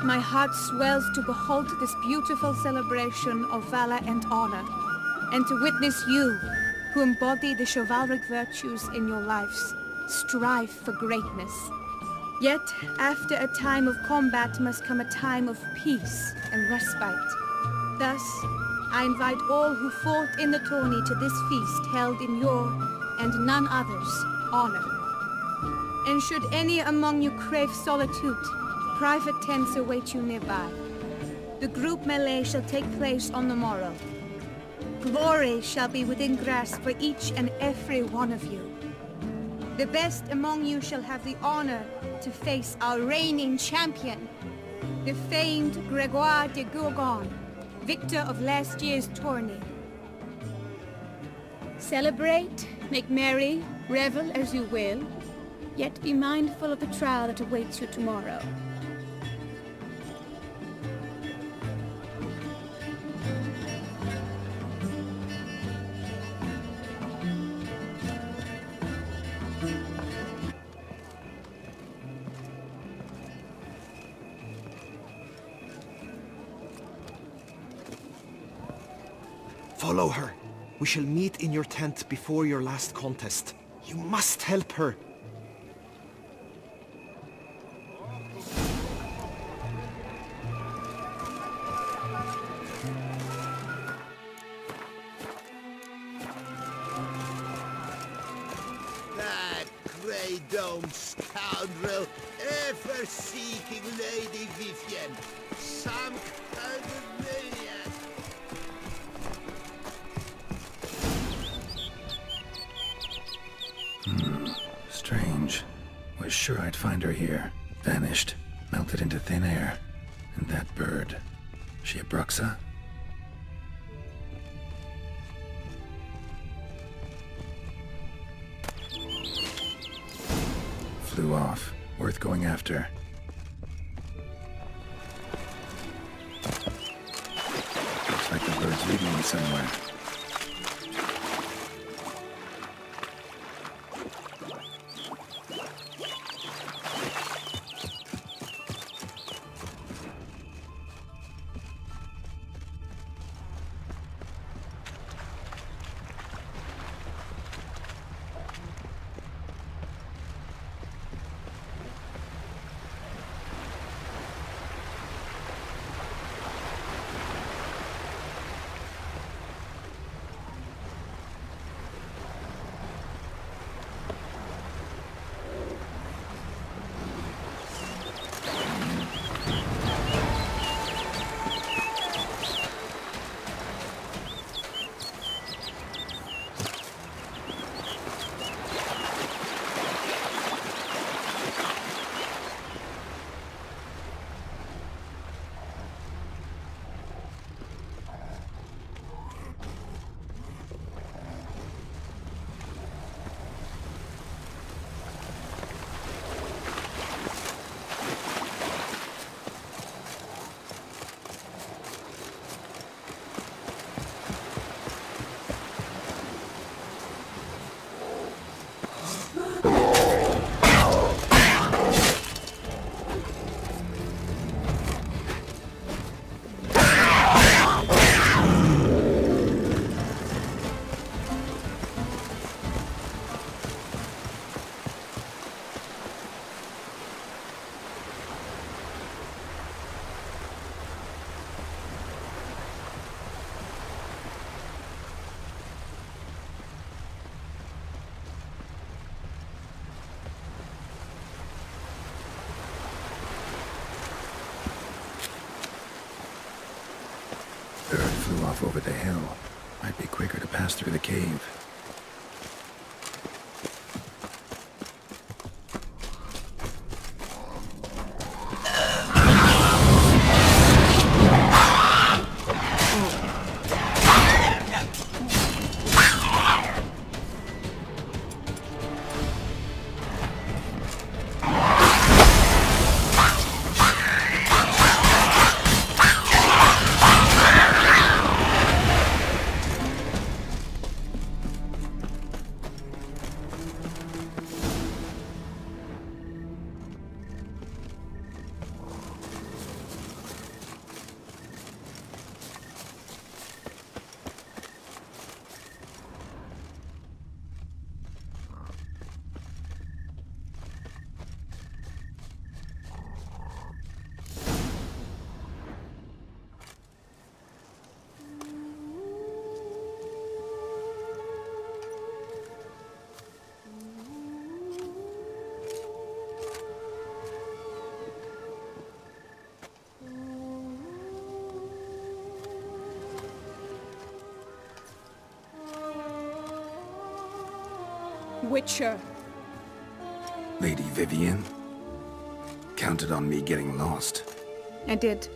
my heart swells to behold this beautiful celebration of valor and honor, and to witness you, who embody the chivalric virtues in your lives, strive for greatness. Yet, after a time of combat must come a time of peace and respite. Thus, I invite all who fought in the tourney to this feast held in your, and none other's, honor. And should any among you crave solitude, private tents await you nearby. The group melee shall take place on the morrow. Glory shall be within grasp for each and every one of you. The best among you shall have the honor to face our reigning champion, the famed Gregoire de Gourgon, victor of last year's tourney. Celebrate, make merry, revel as you will, yet be mindful of the trial that awaits you tomorrow. Follow her. We shall meet in your tent before your last contest. You must help her. That grey dome scoundrel, ever seeking Lady Vivienne. Some kind of maniac. Strange. Was sure I'd find her here. Vanished. Melted into thin air. And that bird. She a Bruxa? Flew off. Worth going after. Looks like the bird's leading me somewhere. Over the hill. Might be quicker to pass through the cave. Witcher. Lady Vivian? Counted on me getting lost. I did.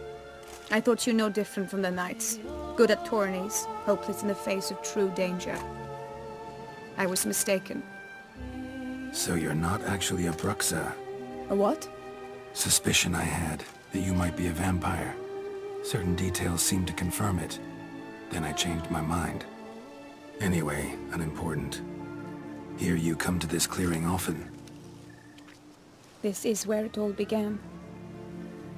I thought you no different from the knights. Good at tourneys, hopeless in the face of true danger. I was mistaken. So you're not actually a Bruxa? A what? Suspicion I had, that you might be a vampire. Certain details seemed to confirm it. Then I changed my mind. Anyway, unimportant. Here you come to this clearing often. This is where it all began.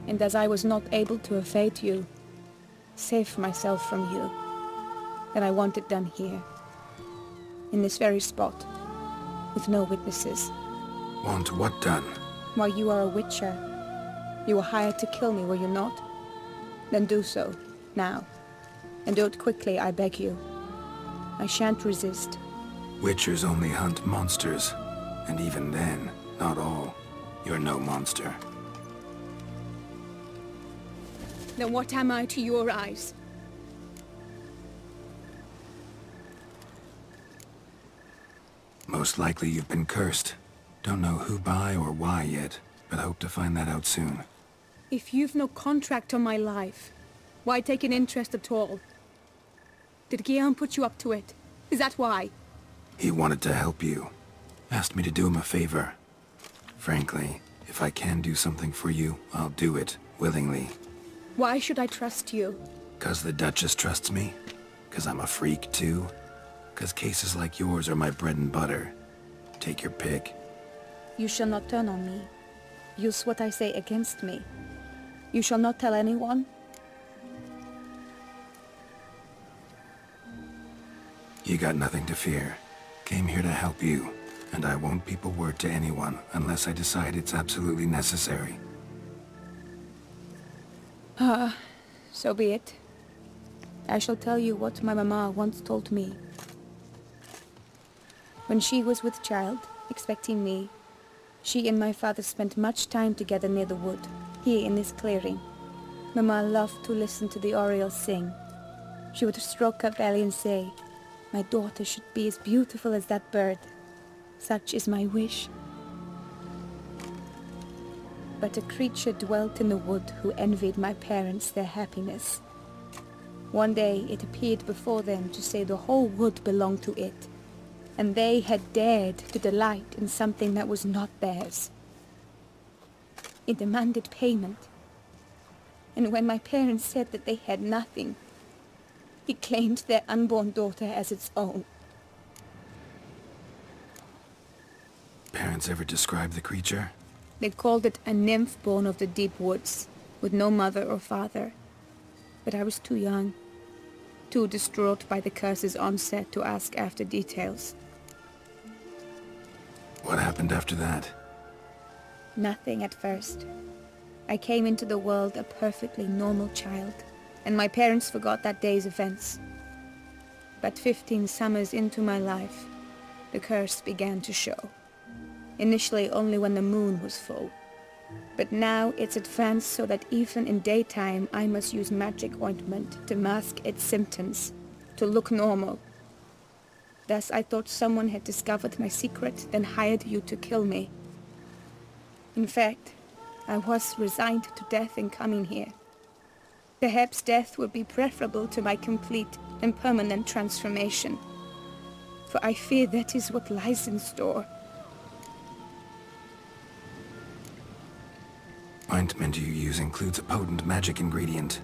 And as I was not able to evade you, save myself from you, then I want it done here. In this very spot. With no witnesses. Want what done? Why, you are a witcher. You were hired to kill me, were you not? Then do so, now. And do it quickly, I beg you. I shan't resist. Witchers only hunt monsters. And even then, not all. You're no monster. Then what am I to your eyes? Most likely you've been cursed. Don't know who by or why yet, but hope to find that out soon. If you've no contract on my life, why take an interest at all? Did Guillaume put you up to it? Is that why? He wanted to help you. Asked me to do him a favor. Frankly, if I can do something for you, I'll do it, willingly. Why should I trust you? 'Cause the Duchess trusts me? 'Cause I'm a freak, too? 'Cause cases like yours are my bread and butter. Take your pick. You shall not turn on me. Use what I say against me. You shall not tell anyone? You got nothing to fear. Came here to help you, and I won't peep a word to anyone unless I decide it's absolutely necessary. So be it. I shall tell you what my mama once told me. When she was with child, expecting me, she and my father spent much time together near the wood, here in this clearing. Mama loved to listen to the orioles sing. She would stroke her belly and say, "My daughter should be as beautiful as that bird. Such is my wish." But a creature dwelt in the wood who envied my parents their happiness. One day it appeared before them to say the whole wood belonged to it, and they had dared to delight in something that was not theirs. It demanded payment, and when my parents said that they had nothing, it claimed their unborn daughter as its own. Parents ever describe the creature? They called it a nymph born of the deep woods, with no mother or father. But I was too young, too distraught by the curse's onset to ask after details. What happened after that? Nothing at first. I came into the world a perfectly normal child, and my parents forgot that day's events. But 15 summers into my life, the curse began to show. Initially only when the moon was full. But now it's advanced so that even in daytime I must use magic ointment to mask its symptoms, to look normal. Thus I thought someone had discovered my secret, then hired you to kill me. In fact, I was resigned to death in coming here. Perhaps death would be preferable to my complete and permanent transformation. For I fear that is what lies in store. Ointment you use includes a potent magic ingredient.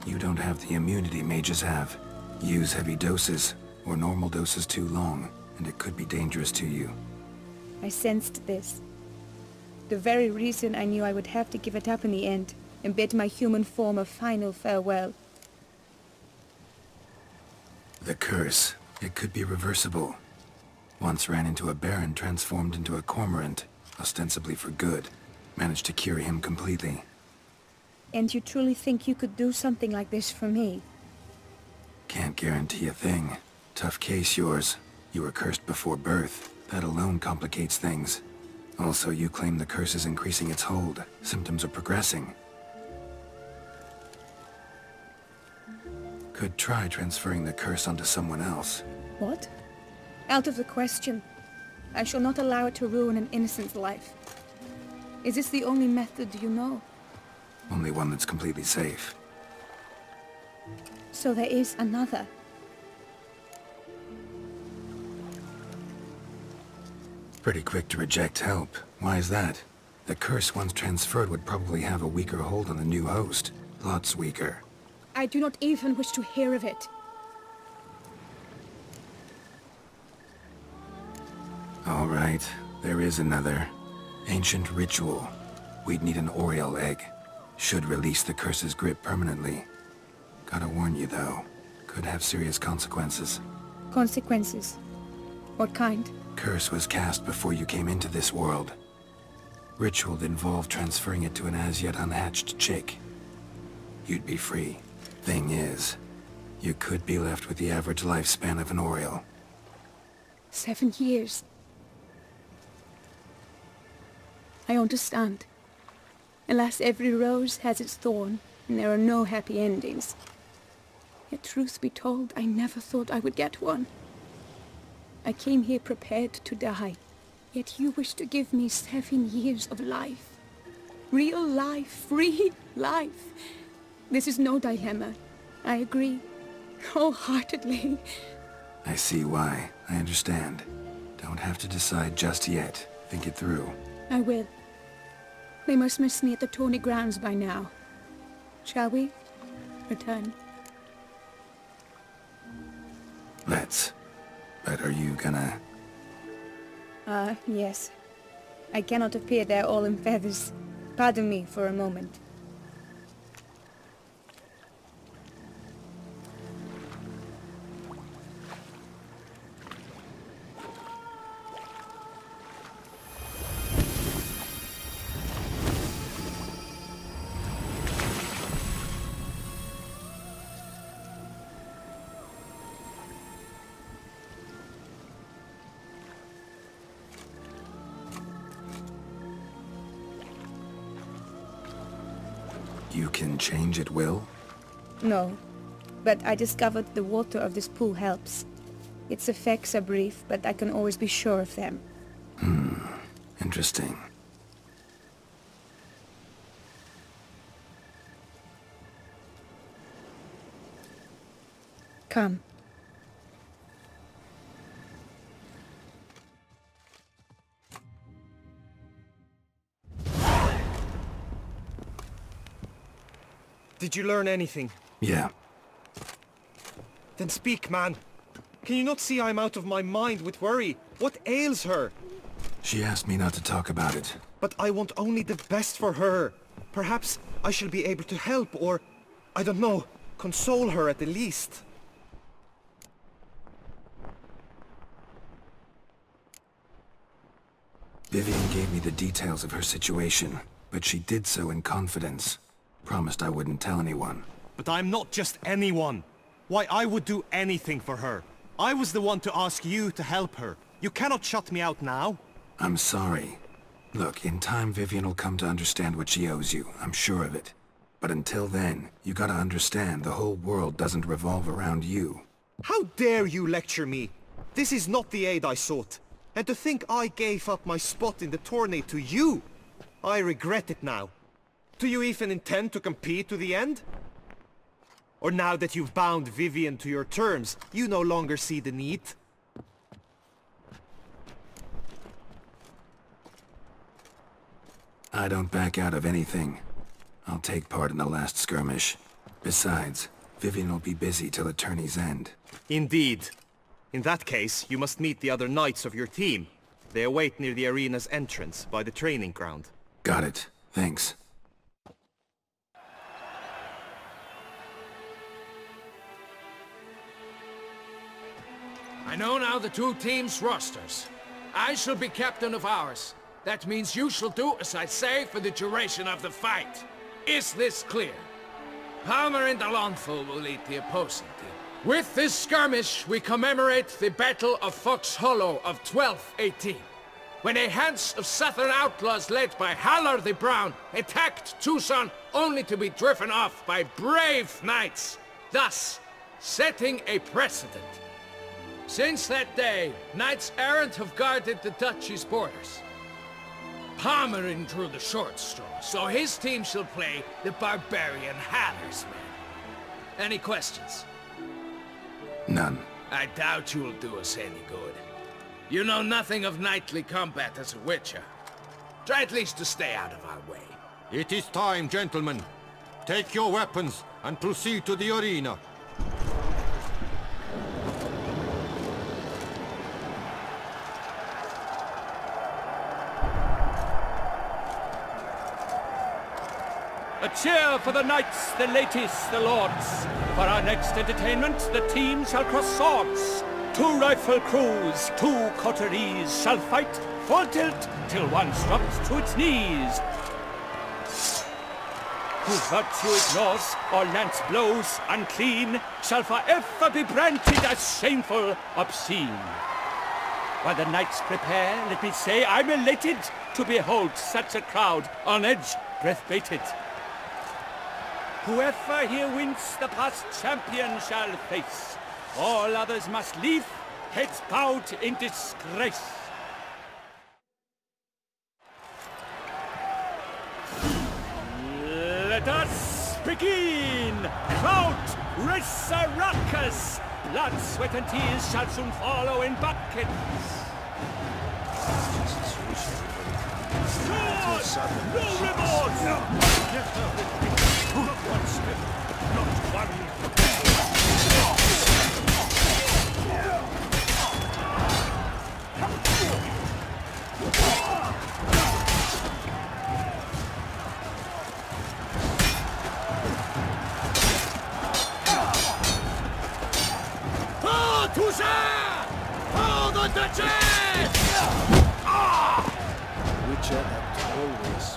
You don't have the immunity mages have. Use heavy doses, or normal doses too long, and it could be dangerous to you. I sensed this. The very reason I knew I would have to give it up in the end, and bid my human form a final farewell. The curse. It could be reversible. Once ran into a baron transformed into a cormorant, ostensibly for good. Managed to cure him completely. And you truly think you could do something like this for me? Can't guarantee a thing. Tough case, yours. You were cursed before birth. That alone complicates things. Also, you claim the curse is increasing its hold. Symptoms are progressing. Could try transferring the curse onto someone else. What? Out of the question. I shall not allow it to ruin an innocent's life. Is this the only method you know? Only one that's completely safe. So there is another. Pretty quick to reject help. Why is that? The curse once transferred would probably have a weaker hold on the new host. Lots weaker. I do not even wish to hear of it. All right, there is another. Ancient ritual. We'd need an Oriole egg. Should release the curse's grip permanently. Gotta warn you though, could have serious consequences. Consequences? What kind? Curse was cast before you came into this world. Ritual involved transferring it to an as-yet unhatched chick. You'd be free. Thing is, you could be left with the average lifespan of an Oriole. 7 years. I understand. Alas, every rose has its thorn, and there are no happy endings. Yet truth be told, I never thought I would get one. I came here prepared to die, yet you wish to give me 7 years of life. Real life, free life. This is no dilemma. I agree, wholeheartedly. I see why. I understand. Don't have to decide just yet. Think it through. I will. They must miss me at the tourney grounds by now. Shall we return? Let's. But are you gonna... Yes. I cannot appear there all in feathers. Pardon me for a moment. You can change at will? No, but I discovered the water of this pool helps. Its effects are brief, but I can always be sure of them. Interesting. Come. Did you learn anything? Yeah. Then speak, man. Can you not see I'm out of my mind with worry? What ails her? She asked me not to talk about it. But I want only the best for her. Perhaps I shall be able to help or, I don't know, console her at the least. Vivian gave me the details of her situation, but she did so in confidence. Promised I wouldn't tell anyone. But I'm not just anyone. Why, I would do anything for her. I was the one to ask you to help her. You cannot shut me out now. I'm sorry. Look, in time Vivian will come to understand what she owes you. I'm sure of it. But until then, you gotta understand the whole world doesn't revolve around you. How dare you lecture me? This is not the aid I sought. And to think I gave up my spot in the tourney to you! I regret it now. Do you even intend to compete to the end? Or now that you've bound Vivian to your terms, you no longer see the need? I don't back out of anything. I'll take part in the last skirmish. Besides, Vivian will be busy till the tourney's end. Indeed. In that case, you must meet the other knights of your team. They await near the arena's entrance, by the training ground. Got it. Thanks. I know now the two teams' rosters. I shall be captain of ours. That means you shall do as I say for the duration of the fight. Is this clear? Palmer and Alonso will lead the opposing team. With this skirmish, we commemorate the Battle of Fox Hollow of 1218, when a hands of southern outlaws led by Haller the Brown attacked Toussaint only to be driven off by brave knights, thus setting a precedent. Since that day, knights errant have guarded the duchy's borders. Palmerin drew the short straw, so his team shall play the barbarian Haller's men. Any questions? None. I doubt you'll do us any good. You know nothing of knightly combat as a witcher. Try at least to stay out of our way. It is time, gentlemen. Take your weapons and proceed to the arena. A cheer for the knights, the ladies, the lords. For our next entertainment, the team shall cross swords. 2 rifle crews, 2 coteries shall fight full tilt till one drops to its knees. Who virtue ignores or lance blows unclean shall forever be branded as shameful, obscene. While the knights prepare, let me say I'm elated to behold such a crowd on edge, breath-baited. Whoever here wins the past champion shall face. All others must leave, heads bowed in disgrace. Let us begin! Crowd, race a ruckus! Blood, sweat and tears shall soon follow in buckets. Sword! No remorse! Not one step, not one. Oh, toussaint! Oh, the Duchess! Witcher had always.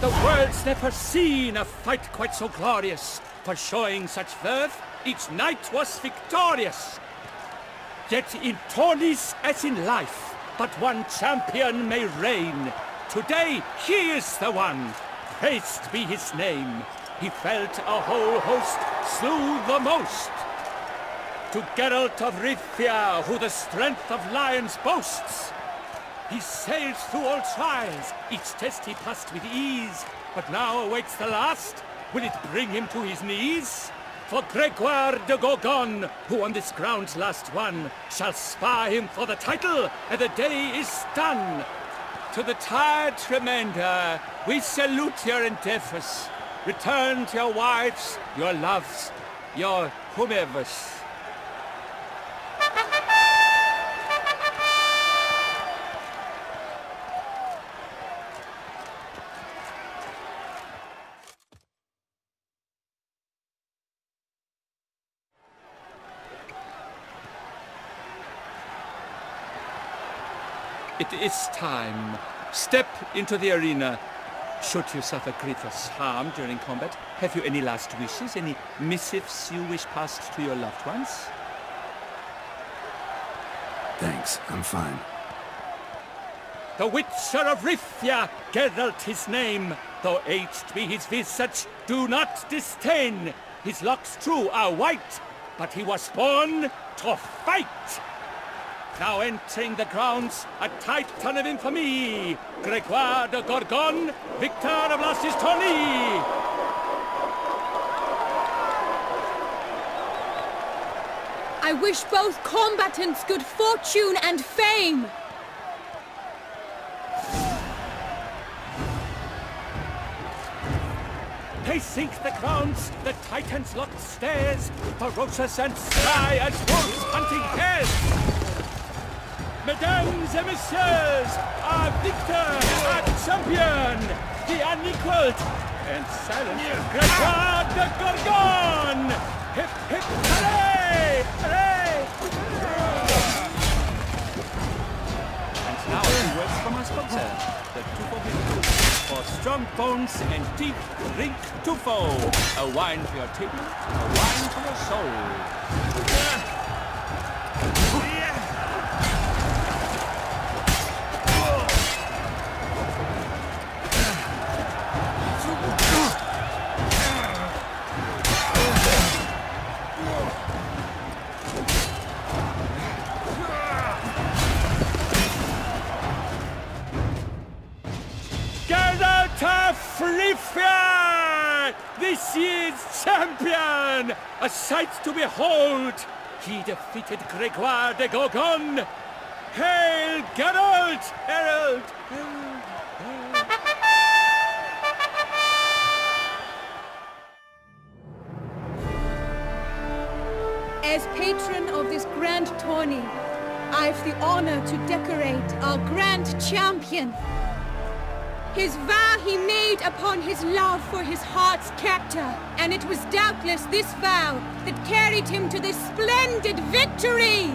The world's never seen a fight quite so glorious. For showing such verve, each knight was victorious. Yet in tourneys as in life, but one champion may reign. Today he is the one, praised be his name. He felt a whole host, slew the most. To Geralt of Rivia, who the strength of lions boasts, he sailed through all trials, each test he passed with ease. But now awaits the last, will it bring him to his knees? For Gregoire de Gorgon, who on this ground last won, shall spar him for the title, and the day is done. To the tired remainder, we salute your endeavors. Return to your wives, your loves, your whomevers. It is time. Step into the arena. Should you suffer grievous harm during combat, have you any last wishes, any missives you wish passed to your loved ones? Thanks, I'm fine. The Witcher of Rivia, Geralt his name. Though aged be his visage, do not disdain. His locks true are white, but he was born to fight. Now entering the grounds, a titan of infamy, Gregoire de Gorgon, victor of last his tourney. I wish both combatants good fortune and fame. They sink the grounds, the titans locked stairs, ferocious and sly as wolves hunting hares. Mesdames et messieurs, our victor, our champion, the unequaled and silent Gregoire de Gorgon! Hip, hip, hooray! Hooray! And now a few words from our sponsor, the Tufo. For strong bones and teeth, drink Tufo. A wine for your table, a wine for your soul. this year's champion! A sight to behold! He defeated Grégoire de Gorgon! Hail, Geralt! Herald! As patron of this grand tourney, I've the honor to decorate our grand champion. His vow he made upon his love for his heart's captor, and it was doubtless this vow that carried him to this splendid victory.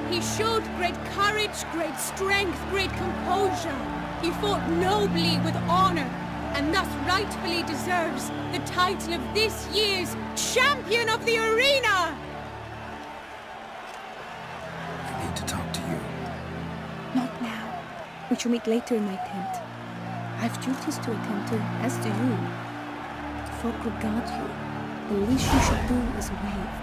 He showed great courage, great strength, great composure. He fought nobly with honor, and thus rightfully deserves the title of this year's Champion of the Arena! I need to talk to you. Not now. We shall meet later in my tent. I've duties to attend to, as do you. The folk regard you. The least you should do is wave.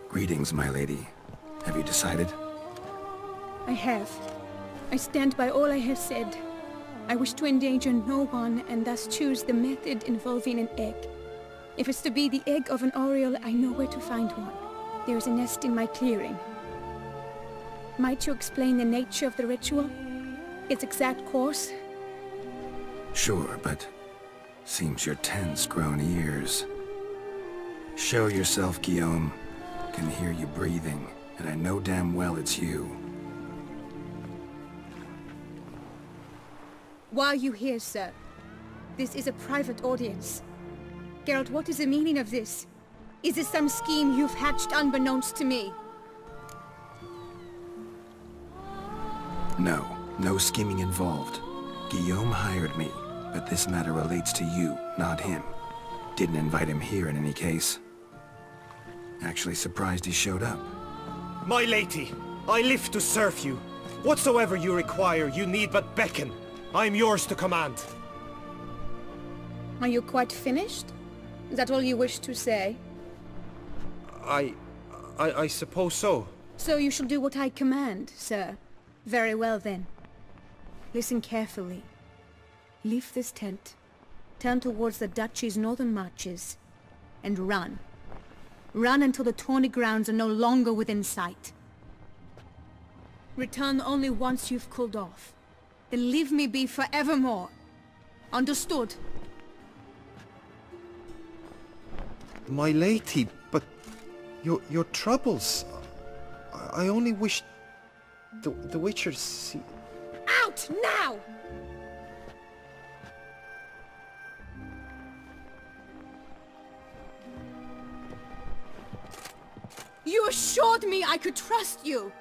Greetings, my lady. Have you decided? I have. I stand by all I have said. I wish to endanger no one, and thus choose the method involving an egg. If it's to be the egg of an oriole, I know where to find one. There is a nest in my clearing. Might you explain the nature of the ritual? Its exact course? Sure, but seems you're tense, grown ears. Show yourself, Guillaume. Can hear you breathing, and I know damn well it's you. Why are you here, sir? This is a private audience. Geralt, what is the meaning of this? Is this some scheme you've hatched unbeknownst to me? No scheming involved. Guillaume hired me, but this matter relates to you, not him. Didn't invite him here in any case. Actually surprised he showed up. My lady, I live to serve you. Whatsoever you require, you need but beckon. I am yours to command. Are you quite finished? Is that all you wish to say? I suppose so. So you shall do what I command, sir. Very well then. Listen carefully. Leave this tent, turn towards the duchy's northern marches, and run. Run until the tourney grounds are no longer within sight. Return only once you've cooled off. Then leave me be forevermore. Understood? My lady, but your troubles. I only wish the Witchers see... Out now! You assured me I could trust you!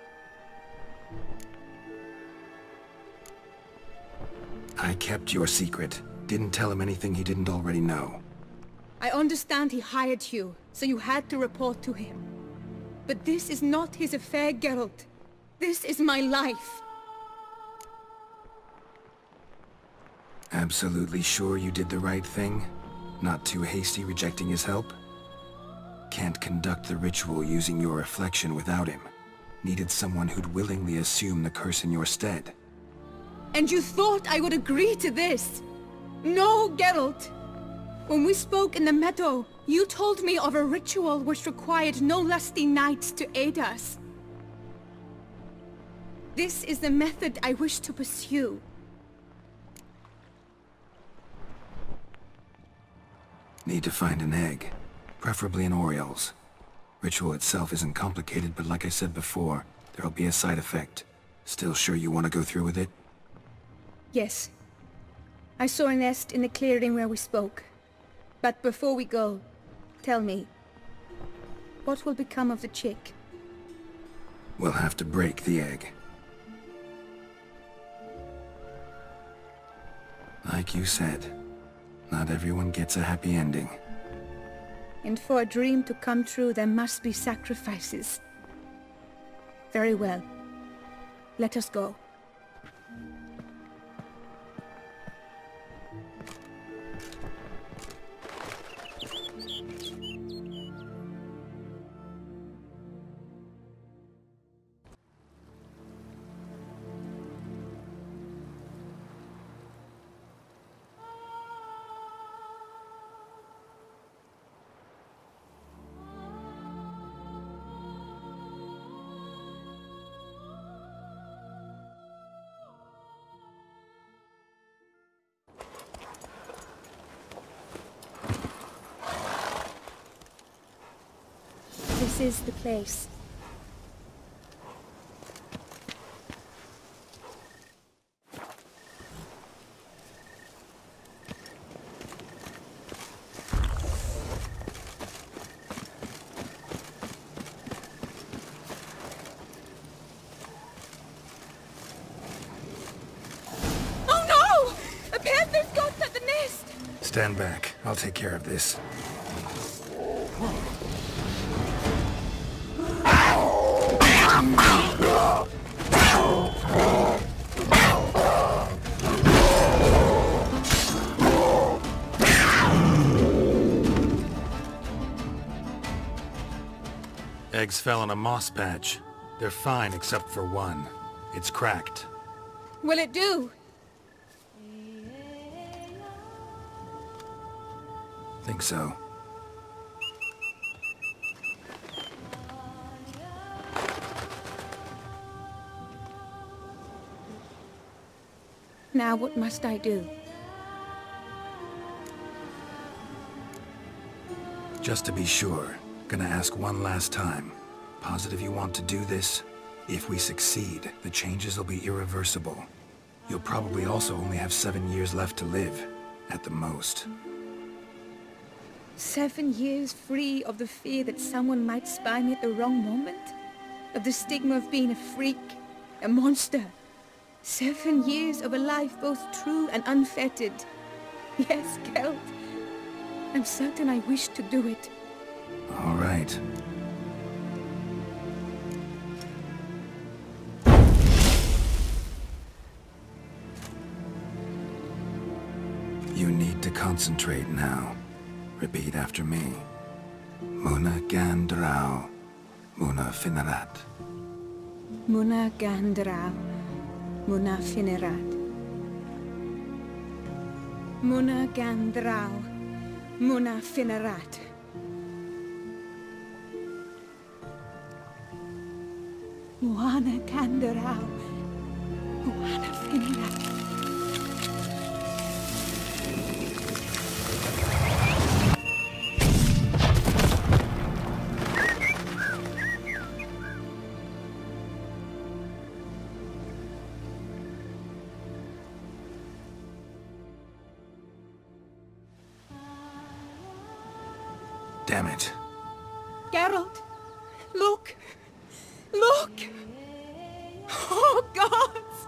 I kept your secret. Didn't tell him anything he didn't already know. I understand he hired you, so you had to report to him. But this is not his affair, Geralt. This is my life. Absolutely sure you did the right thing? Not too hasty rejecting his help? Can't conduct the ritual using your reflection without him. Needed someone who'd willingly assume the curse in your stead. And you thought I would agree to this? No, Geralt. When we spoke in the meadow, you told me of a ritual which required no lusty knights to aid us. This is the method I wish to pursue. Need to find an egg. Preferably an oriole's. Ritual itself isn't complicated, but like I said before, there'll be a side effect. Still sure you want to go through with it? Yes. I saw a nest in the clearing where we spoke. But before we go, tell me, what will become of the chick? We'll have to break the egg. Like you said, Not everyone gets a happy ending. And for a dream to come true, there must be sacrifices. Very well. Let us go. This is the place. Oh no! A panther's got at the nest! Stand back. I'll take care of this. Eggs fell on a moss patch. They're fine except for one. It's cracked. Will it do? Think so. Now what must I do? Just to be sure, gonna ask one last time. Positive you want to do this? If we succeed, the changes will be irreversible. You'll probably also only have 7 years left to live, at the most. 7 years free of the fear that someone might spy me at the wrong moment? Of the stigma of being a freak, a monster? 7 years of a life both true and unfettered. Yes, Kelt. I'm certain I wish to do it. All right. You need to concentrate now. Repeat after me. Muna gandrau, muna finerat. Muna gandrau, muna finerat. Muna gandrau, muna finerat. Muna gandrau, muna finerat. Damn it. Geralt, look! Look! Oh, gods!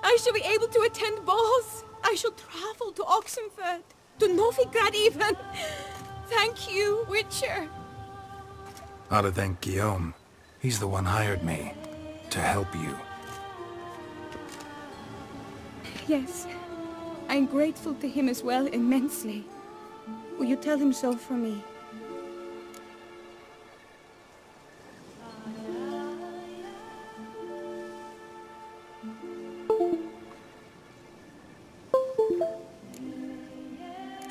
I shall be able to attend balls. I shall travel to Oxenfurt, to Novigrad even. Thank you, Witcher. Ought to thank Guillaume. He's the one hired me. To help you. Yes, I'm grateful to him as well, immensely. Will you tell him so for me?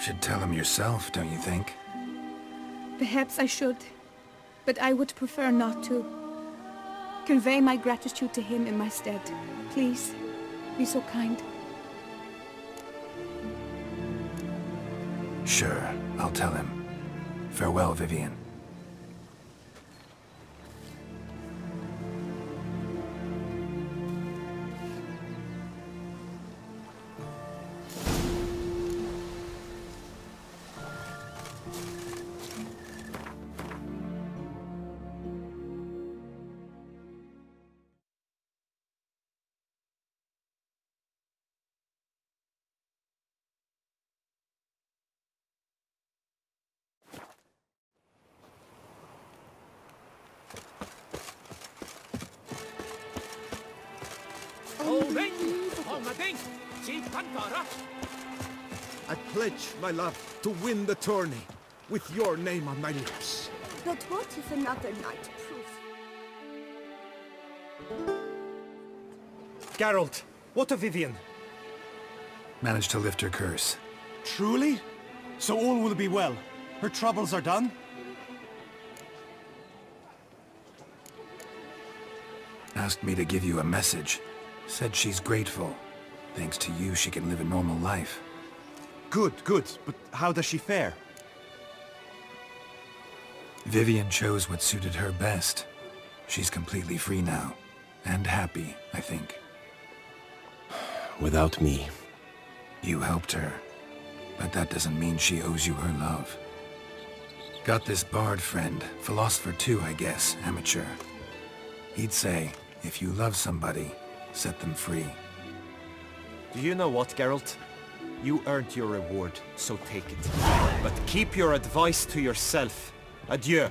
Should tell him yourself, don't you think? Perhaps I should, but I would prefer not to. Convey my gratitude to him in my stead. Please, be so kind. Sure, I'll tell him. Farewell, Vivian. Armading! Si Pantara! I pledge my love to win the tourney, with your name on my lips. But what if another night proves... Geralt, what of Vivian? Managed to lift her curse. Truly? So all will be well. Her troubles are done? Asked me to give you a message. Said she's grateful. Thanks to you, she can live a normal life. Good, good. But how does she fare? Vivian chose what suited her best. She's completely free now. And happy, I think. Without me. You helped her. But that doesn't mean she owes you her love. Got this bard friend. Philosopher too, I guess. Amateur. He'd say, if you love somebody, set them free. Do you know what, Geralt? You earned your reward, so take it. But keep your advice to yourself. Adieu.